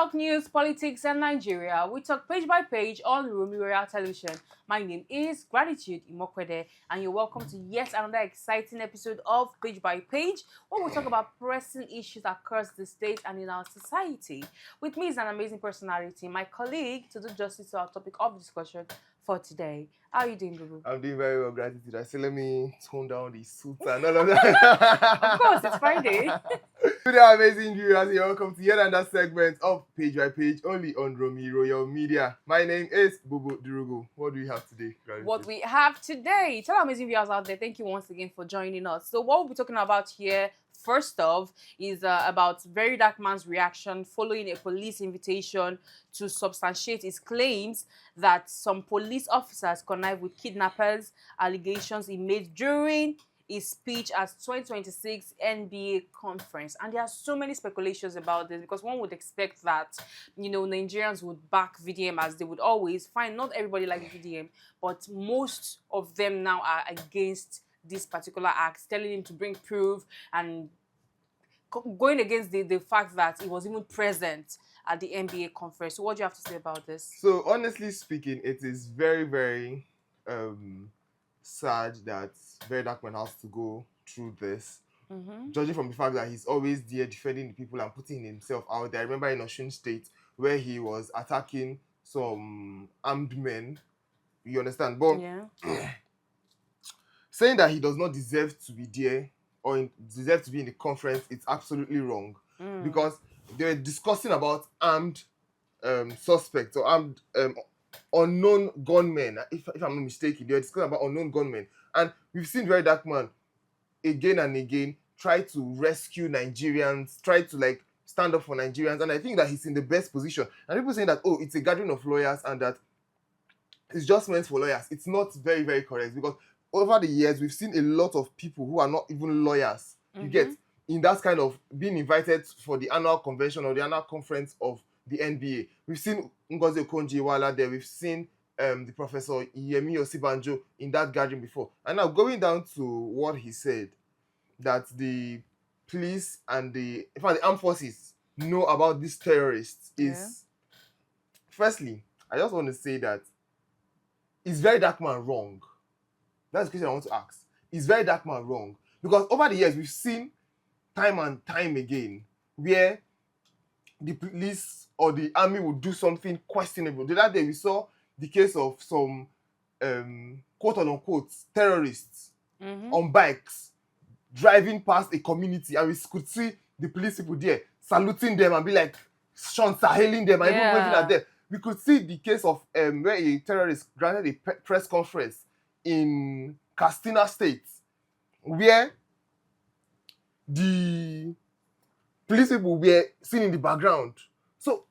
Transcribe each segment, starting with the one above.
talk news, politics, and Nigeria. We talk page by page on Rumi Royal Television. My name is Gratitude Imokwede, and you're welcome to yet another exciting episode of Page by Page, where we talk about pressing issues across the state and in our society. With me is an amazing personality, my colleague, to do justice to our topic of discussion for today. How are you doing, Bubu? I'm doing very well, Gratitude. I say let me tone down the suits and all of that. Of course, it's Friday. Good day, amazing viewers. You're welcome to yet another segment of Page by Page, only on Rumi Royal Media. My name is Bubu Durugu. What do we have today, Gratitude? What we have today, tell our amazing viewers out there, thank you once again for joining us. So what we'll be talking about here, first off, is about Verydarkman's reaction following a police invitation to substantiate his claims that some police officers connive with kidnappers, allegations he made during his speech at 2026 NBA conference. And there are so many speculations about this because one would expect that, Nigerians would back VDM as they would always. Fine, not everybody likes VDM, but most of them now are against this particular act, telling him to bring proof and going against the fact that he was even present at the NBA conference. So what do you have to say about this? So honestly speaking, it is very, very sad that Verydarkman has to go through this. Judging from the fact that he's always there defending the people and putting himself out there. I remember in Osun State where he was attacking some armed men. You understand? But saying that he does not deserve to be there or deserve to be in the conference, it's absolutely wrong. Because they were discussing about armed suspects or armed unknown gunmen. If I'm not mistaken, they were discussing about unknown gunmen. And we've seen Verydarkman again and again try to rescue Nigerians, try to stand up for Nigerians. And I think that he's in the best position. And people saying that, oh, it's a gathering of lawyers and that it's just meant for lawyers. It's not very, very correct because over the years, we've seen a lot of people who are not even lawyers. You get in that kind of being invited for the annual convention or the annual conference of the NBA. We've seen Ngozi Okonjo-Iweala there. We've seen the Professor Yemi Osibanjo in that gathering before. And now going down to what he said, that the police and the armed forces know about these terrorists is... Firstly, I just want to say that is Verydarkman wrong? That's the question I want to ask. Is Verydarkman wrong? Because over the years, we've seen time and time again where the police or the army would do something questionable. The other day, we saw the case of some quote-unquote terrorists on bikes driving past a community, and we could see the police people there saluting them and be like, hailing them and even waving at them. We could see the case of where a terrorist granted a press conference in Katsina State, where the police people were seen in the background. So,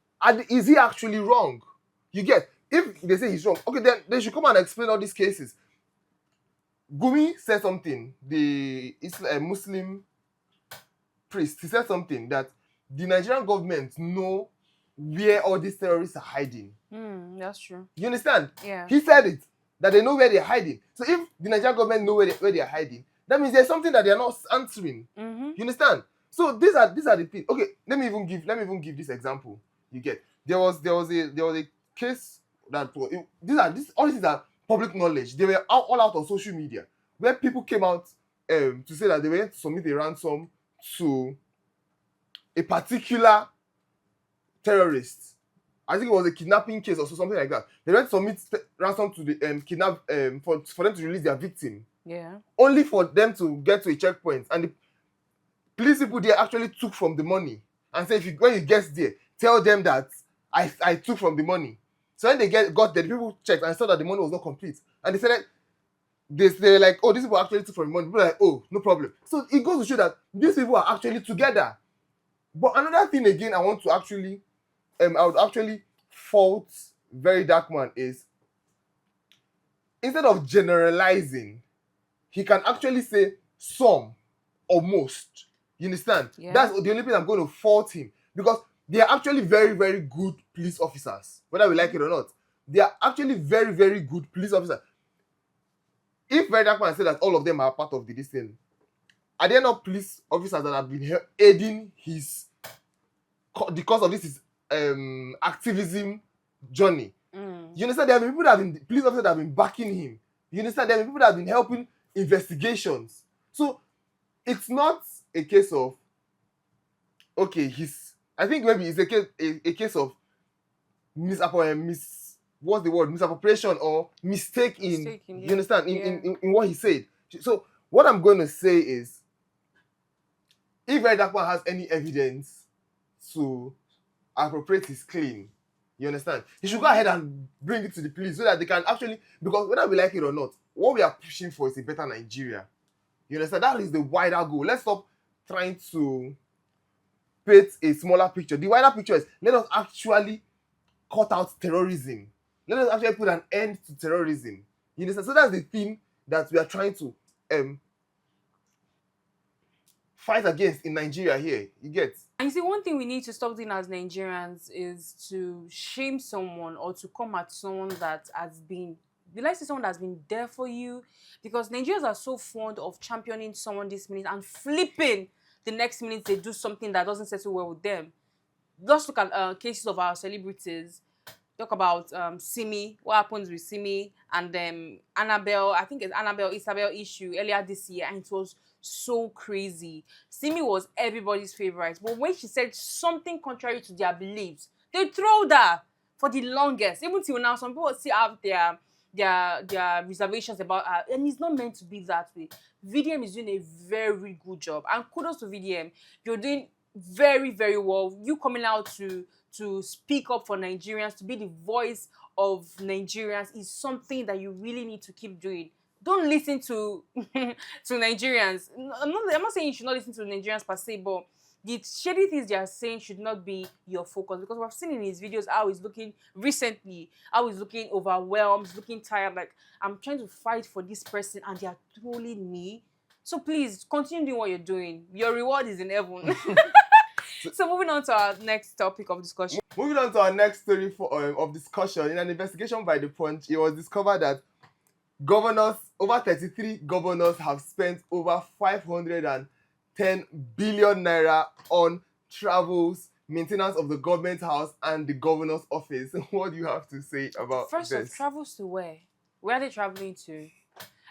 is he actually wrong? You get, if they say he's wrong, okay, then they should come and explain all these cases. Gumi said something, the Muslim priest, he said something that the Nigerian government know where all these terrorists are hiding. That's true. You understand? Yeah. He said it, that they know where they're hiding. So if the Nigerian government know where they're hiding, that means there's something that they're not answering. You understand? So these are the things. Okay, let me even give this example. You get, there was a case that all these are public knowledge. They were all out on social media where people came out to say that they were going to submit a ransom to a particular terrorist. I think it was a kidnapping case or something like that. They went to submit ransom to the for them to release their victim. Yeah. Only for them to get to a checkpoint, and the police people there actually took from the money and said, when you get there, tell them that I took from the money. So when they got there, the people checked and saw that the money was not complete, and they said they're like, oh, these people actually took from the money. People are like, oh, no problem. So it goes to show that these people are actually together. But another thing again, I would actually fault Verydarkman is, instead of generalizing, he can actually say some or most. You understand? Yeah. That's the only thing I'm going to fault him, because they are actually very, very good police officers, whether we like it or not. They are actually very, very good police officers. If Verydarkman said that all of them are part of this thing, are there not police officers that have been aiding the cause of this activism journey. You understand? There have been people that have been police officers that have been backing him. You understand? There have been people that have been helping investigations. So it's not a case of okay, I think maybe it's a case of misappropriation or mistake in you understand in what he said. So what I'm going to say is, if Verydarkman has any evidence to appropriate his claim, you understand, he should go ahead and bring it to the police so that they can actually, because whether we like it or not, what we are pushing for is a better Nigeria. You understand? That is the wider goal. Let's stop trying to paint a smaller picture. The wider picture is, let us actually cut out terrorism. Let us actually put an end to terrorism. You understand? So that's the thing that we are trying to fight against in Nigeria here. You get? And you see, one thing we need to stop doing as Nigerians is to shame someone or to come at someone that has been, we like to say someone that's been there for you, because Nigerians are so fond of championing someone this minute and flipping the next minute they do something that doesn't settle well with them. Just look at cases of our celebrities. Talk about Simi, what happens with Simi, and Annabelle, I think it's Annabelle Isabel issue earlier this year, and it was so crazy. Simi was everybody's favorite, but when she said something contrary to their beliefs, they trolled her for the longest. Even till now, some people still have their reservations about her, and it's not meant to be that way. VDM is doing a very good job, and kudos to VDM. You're doing very, very well. You coming out to speak up for Nigerians, to be the voice of Nigerians, is something that you really need to keep doing. Don't listen to to Nigerians. I'm not saying you should not listen to Nigerians per se, but the shady things they are saying should not be your focus, because we've seen in his videos how he's looking recently, how he's looking overwhelmed, looking tired, like, I'm trying to fight for this person and they are trolling me. So please continue doing what you're doing. Your reward is in heaven. So moving on to our next topic of discussion. Moving on to our next story of discussion. In an investigation by The Punch, it was discovered that over 33 governors have spent over 510 billion naira on travels, maintenance of the government house and the governor's office. What do you have to say about this? First off, travels to where? Where are they traveling to?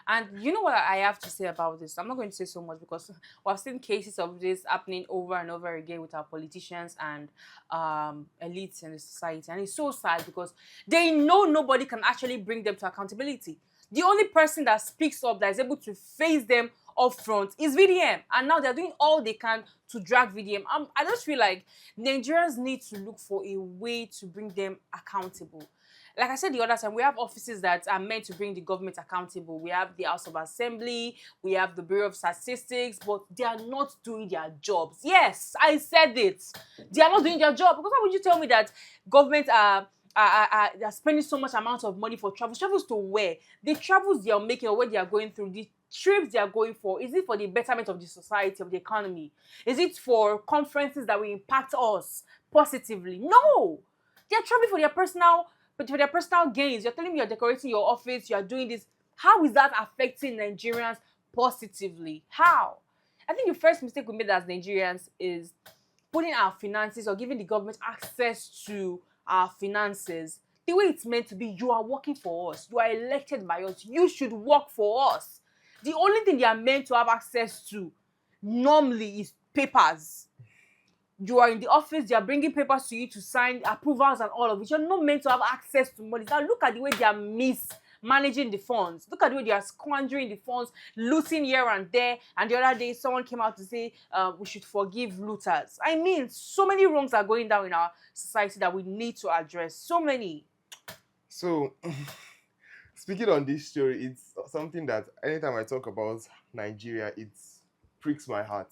And you know what I have to say about this? I'm not going to say so much because we've seen cases of this happening over and over again with our politicians and elites in the society. And it's so sad because they know nobody can actually bring them to accountability. The only person that speaks up, that is able to face them up front, is VDM. And now they're doing all they can to drag VDM. I just feel like Nigerians need to look for a way to bring them accountable. Like I said the other time, we have offices that are meant to bring the government accountable. We have the House of Assembly, we have the Bureau of Statistics, but they are not doing their jobs. Yes, I said it. They are not doing their job. Because how would you tell me that government are spending so much amount of money for travels? Travels to where? The travels they are making or where they are going through, the trips they are going for, is it for the betterment of the society, of the economy? Is it for conferences that will impact us positively? No! They are traveling for their personal gains. You're telling me you're decorating your office, you're doing this. How is that affecting Nigerians positively? How? I think the first mistake we made as Nigerians is putting our finances or giving the government access to our finances the way it's meant to be. You are working for us. You are elected by us. You should work for us. The only thing they are meant to have access to normally is papers. You are in the office, they are bringing papers to you to sign, approvals and all of it. You're not meant to have access to money. Now look at the way they are mismanaging the funds. Look at the way they are squandering the funds, looting here and there. And the other day, someone came out to say we should forgive looters. I mean, so many wrongs are going down in our society that we need to address. So many. So, speaking on this story, it's something that anytime I talk about Nigeria, it pricks my heart.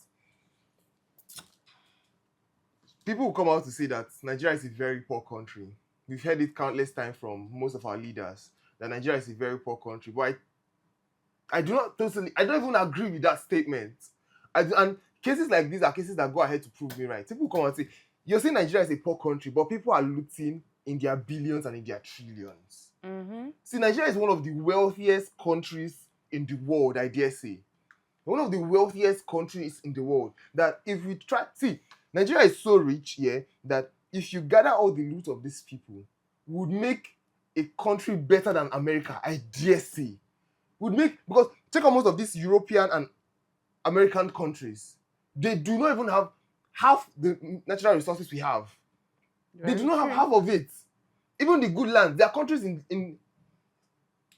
People will come out to say that Nigeria is a very poor country. We've heard it countless times from most of our leaders that Nigeria is a very poor country. But I don't even agree with that statement. And cases like these are cases that go ahead to prove me right. People come and say, you're saying Nigeria is a poor country, but people are looting in their billions and in their trillions. Mm-hmm. See, Nigeria is one of the wealthiest countries in the world, I dare say. One of the wealthiest countries in the world. That if we try... See, Nigeria is so rich, yeah, that if you gather all the loot of these people, would make a country better than America, I dare say. Would make, because check out most of these European and American countries. They do not even have half the natural resources we have. They do not have half of it. Even the good land. There are countries in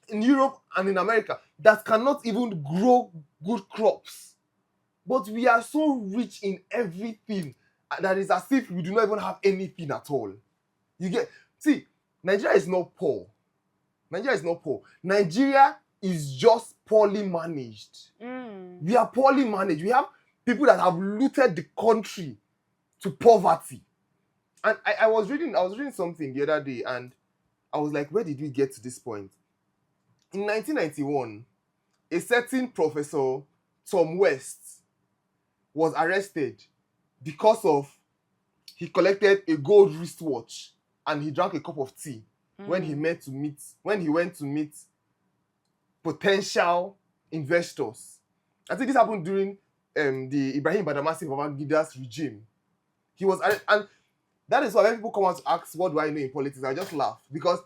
Europe and in America that cannot even grow good crops. But we are so rich in everything that is as if we do not even have anything at all. You get, see, Nigeria is not poor. Nigeria is not poor. Nigeria is just poorly managed. We are poorly managed. We have people that have looted the country to poverty. And I was reading something the other day, and I was like, where did we get to this point? In 1991, a certain Professor Tom West was arrested because of he collected a gold wristwatch and he drank a cup of tea when he went to meet potential investors. I think this happened during the Ibrahim Badamasi Babangida's regime. He was, and that is why when people come out to ask, what do I know in politics? I just laugh, because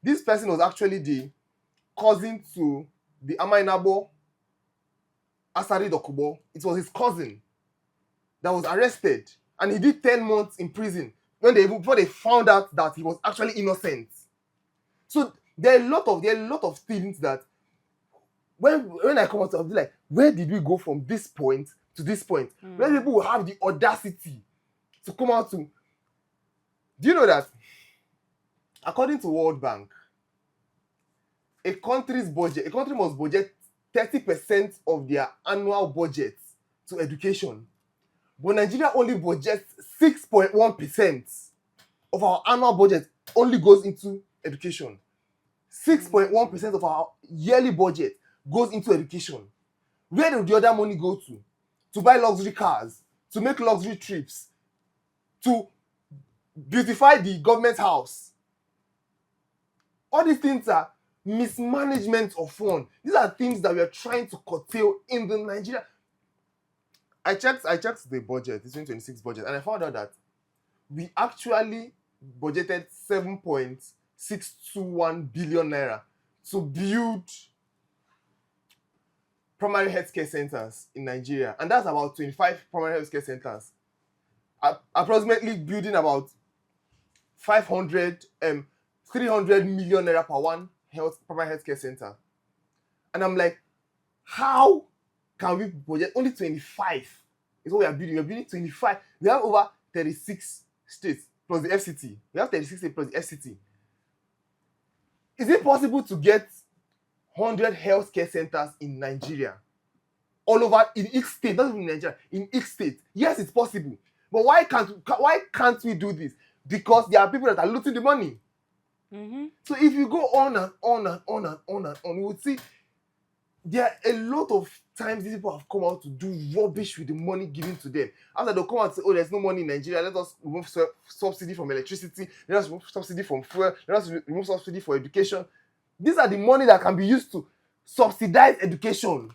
this person was actually the cousin to the Amainabo Asari Dokubo. It was his cousin that was arrested, and he did 10 months in prison before they found out that he was actually innocent. So there are a lot of things that when I come out, I'll be like, where did we go from this point to this point? Where people will have the audacity to come out to. Do you know that, according to World Bank, a country must budget 30% of their annual budget to education. But Nigeria only budgets 6.1% of our annual budget only goes into education. 6.1% of our yearly budget goes into education. Where do the other money go to? To buy luxury cars, to make luxury trips, to beautify the government house. All these things are mismanagement of funds. These are things that we are trying to curtail in the Nigeria. I checked the budget, the 2026 budget, and I found out that we actually budgeted 7.621 billion naira to build primary healthcare centers in Nigeria, and that's about 25 primary healthcare centers, approximately building about 300 million naira per one primary healthcare center. And I'm like, how can we budget only 25? Is what we are building. We're building 25. We have over 36 states plus the FCT. We have 36 states plus the FCT. Is it possible to get 100 healthcare centers in Nigeria? All over, in each state, not even in Nigeria, in each state. Yes, it's possible. But why can't we do this? Because there are people that are looting the money. So if you go on and on and on and on and on, you would see there are a lot of times these people have come out to do rubbish with the money given to them. After they'll come out and say, oh, there's no money in Nigeria, let us remove subsidy from electricity, let us remove subsidy from fuel, let us remove subsidy for education. These are the money that can be used to subsidize education.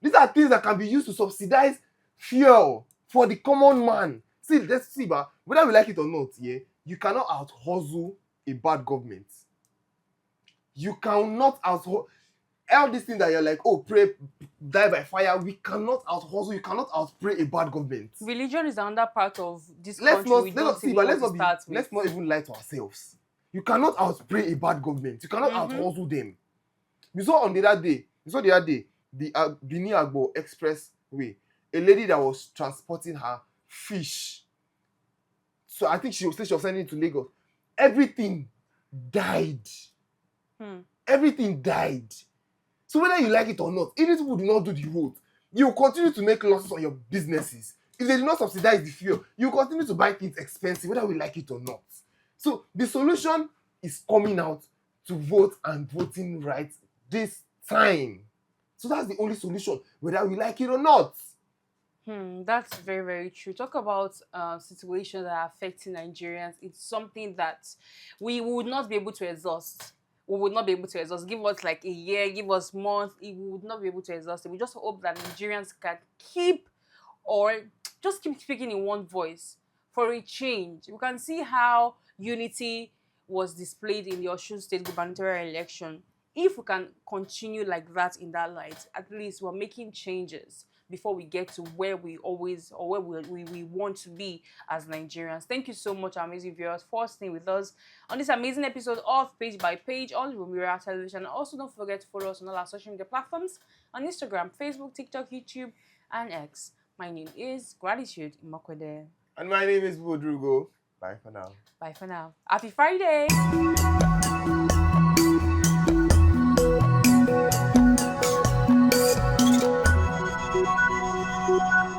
These are things that can be used to subsidize fuel for the common man. See, let's see, but whether we like it or not, yeah, you cannot out-hustle a bad government. You cannot out-hustle all these things that you're like, oh, pray, die by fire. We cannot out-hustle. You cannot out-pray a bad government. Religion is another part of this country. Let's not even lie to ourselves. You cannot out-pray a bad government. You cannot out-hustle them. We saw the other day, the Bini Agbo Expressway, a lady that was transporting her fish. So I think she was sending it to Lagos. Everything died. Everything died. So whether you like it or not, if these people do not do the road, you will continue to make losses on your businesses. If they do not subsidize the fuel, you will continue to buy things expensive, whether we like it or not. So the solution is coming out to vote and voting rights this time. So that's the only solution, whether we like it or not. That's very, very true. Talk about situations that are affecting Nigerians. It's something that we would not be able to exhaust. We would not be able to exhaust. Give us like a year, give us months. We would not be able to exhaust it. We just hope that Nigerians can keep speaking in one voice for a change. We can see how unity was displayed in the Osun State gubernatorial election. If we can continue like that in that light, at least we're making changes before we get to where we always or where we want to be as Nigerians. Thank you so much, our amazing viewers, for staying with us on this amazing episode of Page by Page on Romira Television. Also, don't forget to follow us on all our social media platforms on Instagram, Facebook, TikTok, YouTube, and X. My name is Gratitude Imokwede. And my name is Bodrugo. Bye for now. Bye for now. Happy Friday!